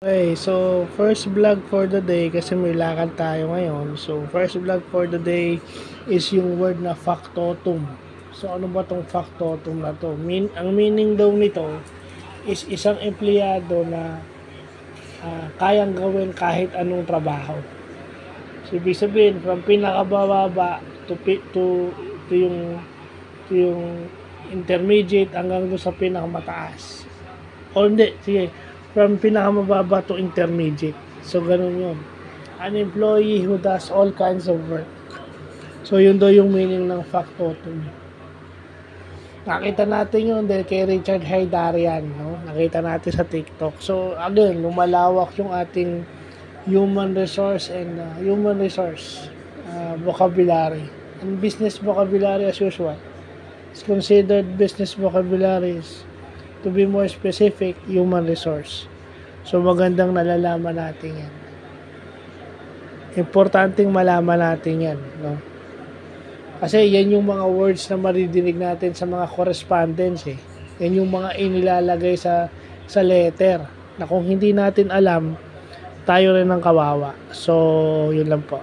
Okay, so first vlog for the day kasi may lakad tayo ngayon. So first vlog for the day is yung word na factotum. So ano ba tong factotum na to? Ang meaning daw nito is isang empleyado na kayang gawin kahit anong trabaho. So ibig sabihin from pinakabababa to yung intermediate hanggang doon sa pinakamataas. O hindi, sige, from pinakamababa to intermediate. So, ganun yun. An employee who does all kinds of work. So, yun daw yung meaning ng factotum. Nakita natin yun dahil kay Richard Haydarian, no? Nakita natin sa TikTok. So, again, lumalawak yung ating human resource vocabulary. And business vocabulary as usual. It's considered business vocabularies. To be more specific, human resource. So, magandang nalalaman natin yan. Importanteng malaman natin yan, no? Kasi yan yung mga words na maridinig natin sa mga correspondence, eh. Yan yung mga inilalagay sa letter. Na kung hindi natin alam, tayo rin ang kawawa. So, yun lang po.